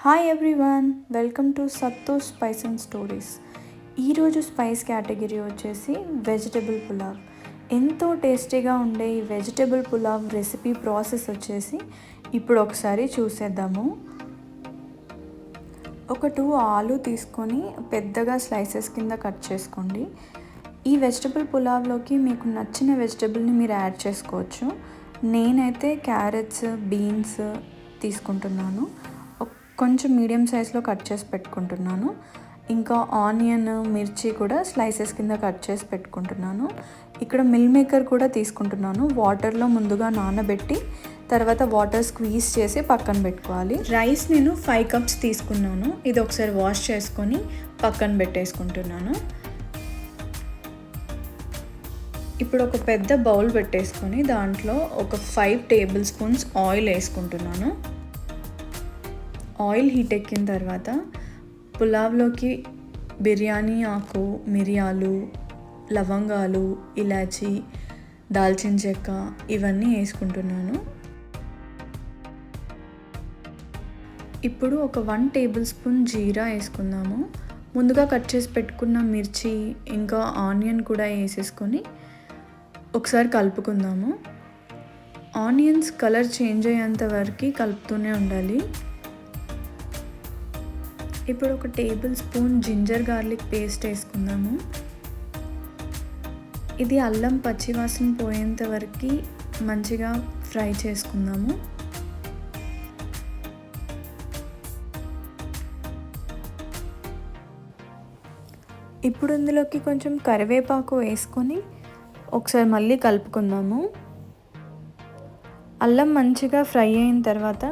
Hi everyone, welcome to సత్తు spice and stories. ఈరోజు spice category వచ్చేసి వెజిటబుల్ పులావ్. ఎంతో టేస్టీగా ఉండే ఈ వెజిటబుల్ పులావ్ రెసిపీ ప్రాసెస్ వచ్చేసి ఇప్పుడు ఒకసారి చూసేద్దాము. ఒక 2 ఆలు తీసుకొని పెద్దగా స్లైసెస్ కింద కట్ చేసుకోండి. ఈ వెజిటబుల్ పులావ్లోకి మీకు నచ్చిన వెజిటబుల్ని మీరు యాడ్ చేసుకోవచ్చు. నేనైతే క్యారెట్స్, బీన్స్ తీసుకుంటున్నాను. కొంచెం మీడియం సైజులో కట్ చేసి పెట్టుకుంటున్నాను. ఇంకా ఆనియన్, మిర్చి కూడా స్లైసెస్ కింద కట్ చేసి పెట్టుకుంటున్నాను. ఇక్కడ మిల్ మేకర్ కూడా తీసుకుంటున్నాను. వాటర్లో ముందుగా నానబెట్టి తర్వాత వాటర్ స్క్వీజ్ చేసి పక్కన పెట్టుకోవాలి. రైస్ నేను 5 కప్స్ తీసుకున్నాను. ఇది ఒకసారి వాష్ చేసుకొని పక్కన పెట్టేసుకుంటున్నాను. ఇప్పుడు ఒక పెద్ద బౌల్ పెట్టేసుకొని దాంట్లో ఒక 5 టేబుల్ స్పూన్స్ ఆయిల్ వేసుకుంటున్నాను. ఆయిల్ హీట్ ఎక్కిన తర్వాత పులావ్లోకి బిర్యానీ ఆకు, మిరియాలు, లవంగాలు, ఇలాచీ, దాల్చిన చెక్క ఇవన్నీ వేసుకుంటున్నాను. ఇప్పుడు ఒక 1 టేబుల్ స్పూన్ జీరా వేసుకుందాము. ముందుగా కట్ చేసి పెట్టుకున్న మిర్చి ఇంకా ఆనియన్ కూడా వేసేసుకొని ఒకసారి కలుపుకుందాము. ఆనియన్స్ కలర్ చేంజ్ అయ్యేంత వరకు కలుపుతూనే ఉండాలి. ఇప్పుడు ఒక table spoon ginger garlic paste వేసుకుందాము. ఇది అల్లం పచ్చివాసన పోయేంత వరకు మంచిగా ఫ్రై చేసుకుందాము. ఇప్పుడు ఇందులోకి కొంచెం కరివేపాకు వేసుకొని ఒకసారి మళ్ళీ కలుపుకుందాము. అల్లం మంచిగా ఫ్రై అయిన తర్వాత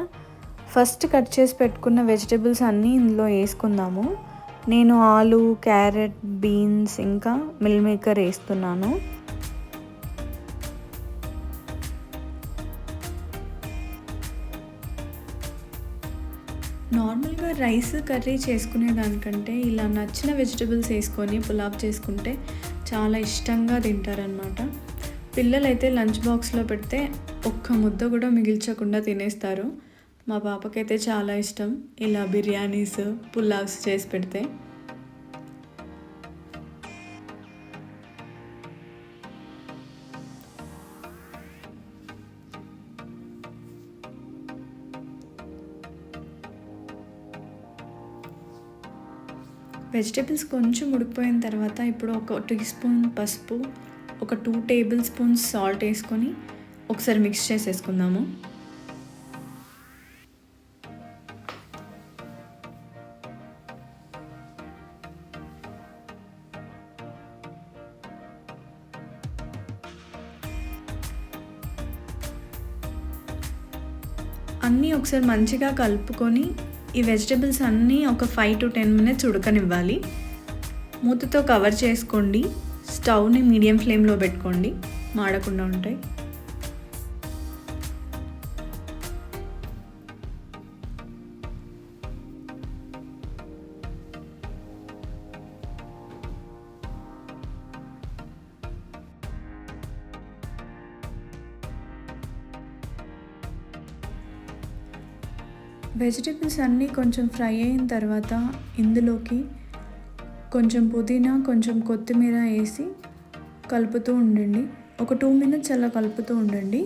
ఫస్ట్ కట్ చేసి పెట్టుకున్న వెజిటబుల్స్ అన్నీ ఇందులో వేసుకుందాము. నేను ఆలు, క్యారెట్, బీన్స్ ఇంకా మిల్ మేకర్ వేస్తున్నాను. నార్మల్గా రైస్ కర్రీ చేసుకునే దానికంటే ఇలా నచ్చిన వెజిటబుల్స్ వేసుకొని పులావ్ చేసుకుంటే చాలా ఇష్టంగా తింటారనమాట. పిల్లలైతే లంచ్ బాక్స్లో పెడితే ఒక్క ముద్ద కూడా మిగిల్చకుండా తినేస్తారు. మా పాపకైతే చాలా ఇష్టం ఇలా బిర్యానీస్, పులావ్స్ చేసి పెడితే. వెజిటేబుల్స్ కొంచెం ఉడికిపోయిన తర్వాత ఇప్పుడు ఒక 1 టీ స్పూన్ పసుపు, ఒక 2 టేబుల్ స్పూన్స్ సాల్ట్ వేసుకొని ఒకసారి మిక్స్ చేసేసుకుందాము. అన్నీ ఒకసారి మంచిగా కలుపుకొని ఈ వెజిటబుల్స్ అన్నీ ఒక 5 to 10 మినిట్స్ ఉడకనివ్వాలి. మూతతో కవర్ చేసుకోండి. స్టవ్ని మీడియం ఫ్లేమ్లో పెట్టుకోండి, మాడకుండా ఉంటాయి. వెజిటబుల్స్ అన్నీ కొంచెం ఫ్రై అయిన తర్వాత ఇందులోకి కొంచెం పుదీనా, కొంచెం కొత్తిమీర వేసి కలుపుతూ ఉండండి. ఒక 2 మినిట్స్ అలా కలుపుతూ ఉండండి.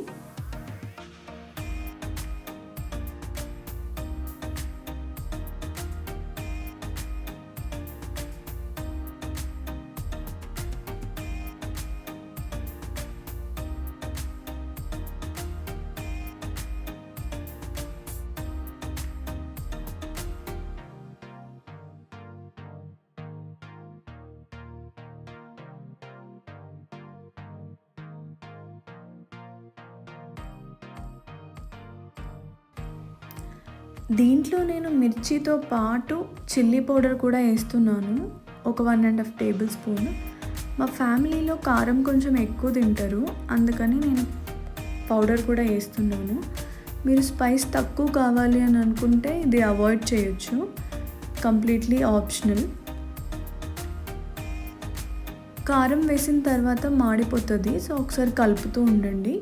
దీంట్లో నేను మిర్చితో పాటు చిల్లీ పౌడర్ కూడా వేస్తున్నాను, ఒక 1.5 టేబుల్ స్పూన్. మా ఫ్యామిలీలో కారం కొంచెం ఎక్కువ తింటారు, అందుకని నేను పౌడర్ కూడా వేస్తున్నాను. మీరు స్పైస్ తక్కువ కావాలి అని అనుకుంటే ఇది అవాయిడ్ చేయొచ్చు, కంప్లీట్లీ ఆప్షనల్. కారం వేసిన తర్వాత మాడిపోతుంది, సో ఒకసారి కలుపుతూ ఉండండి.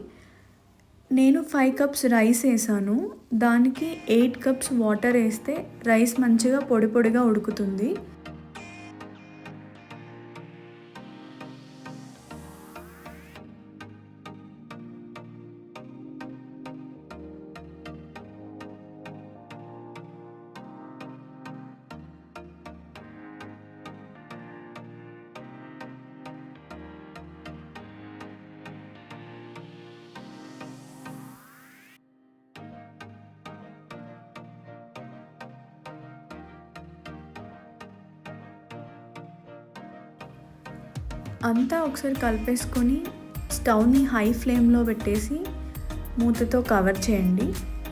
నేను 5 కప్స్ రైస్ వేసాను. దానికి 8 కప్స్ వాటర్ వేస్తే రైస్ మంచిగా పొడి పొడిగా ఉడుకుతుంది. అంతా ఒకసారి కలిపేసుకొని స్టవ్ని హై ఫ్లేమ్లో పెట్టేసి మూతతో కవర్ చేయండి.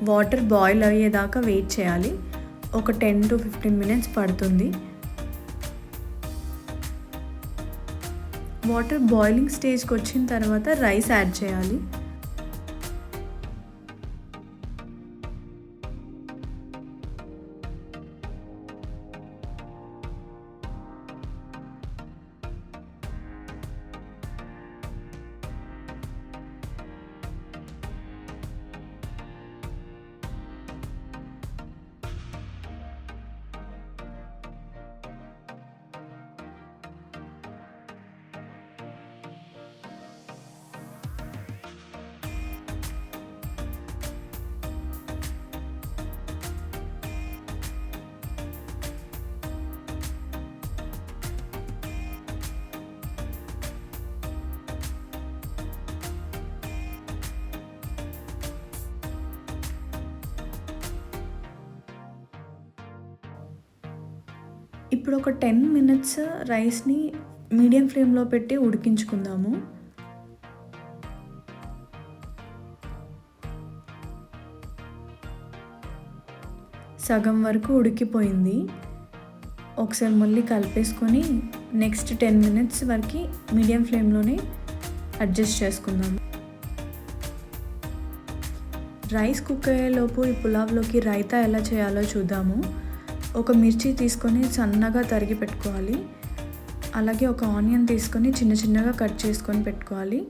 వాటర్ బాయిల్ అయ్యేదాకా వెయిట్ చేయాలి. ఒక 10 to 15 మినిట్స్ పడుతుంది. వాటర్ బాయిలింగ్ స్టేజ్కి వచ్చిన తర్వాత రైస్ యాడ్ చేయాలి. ఇప్పుడు ఒక 10 మినిట్స్ రైస్ని మీడియం ఫ్లేమ్లో పెట్టి ఉడికించుకుందాము. సగం వరకు ఉడికిపోయింది. ఒకసారి మళ్ళీ కలిపేసుకొని నెక్స్ట్ 10 మినిట్స్ వరకు మీడియం ఫ్లేమ్లోనే అడ్జస్ట్ చేసుకుందాము. రైస్ కుక్ అయ్యేలోపు ఈ పులావ్లోకి రైతా ఎలా చేయాలో చూద్దాము. ఒక మిర్చి తీసుకొని సన్నగా తరిగి పెట్టుకోవాలి. అలాగే ఒక ఆనియన్ తీసుకొని చిన్న చిన్నగా కట్ చేసుకొని పెట్టుకోవాలి.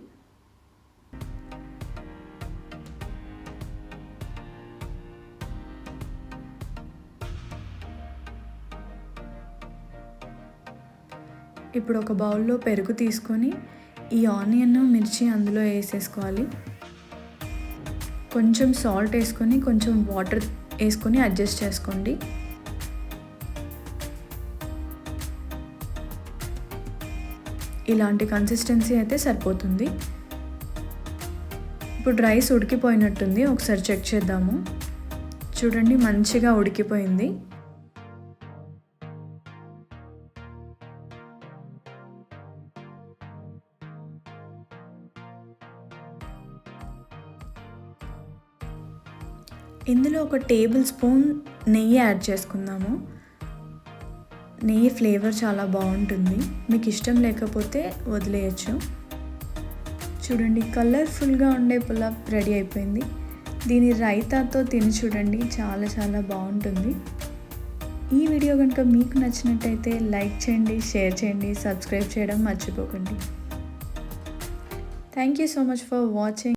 ఇప్పుడు ఒక బౌల్లో పెరుగు తీసుకొని ఈ ఆనియన్ మిర్చి అందులో వేసేసుకోవాలి. కొంచెం సాల్ట్ వేసుకొని కొంచెం వాటర్ వేసుకొని అడ్జస్ట్ చేసుకోండి. ఇలాంటి కన్సిస్టెన్సీ అయితే సరిపోతుంది. ఇప్పుడు రైస్ ఉడికిపోయినట్టుంది. ఒకసారి చెక్ చేద్దాము. చూడండి, మంచిగా ఉడికిపోయింది. ఇందులో ఒక టేబుల్ స్పూన్ నెయ్యి యాడ్ చేసుకుందాము. నెయ్యి ఫ్లేవర్ చాలా బాగుంటుంది. మీకు ఇష్టం లేకపోతే వదిలేయచ్చు. చూడండి, కలర్ఫుల్గా ఉండే పులావ్ రెడీ అయిపోయింది. దీని రైతాతో తిని చూడండి, చాలా చాలా బాగుంటుంది. ఈ వీడియో కనుక మీకు నచ్చినట్టయితే లైక్ చేయండి, షేర్ చేయండి, సబ్స్క్రైబ్ చేయడం మర్చిపోకండి. Thank you so much for watching.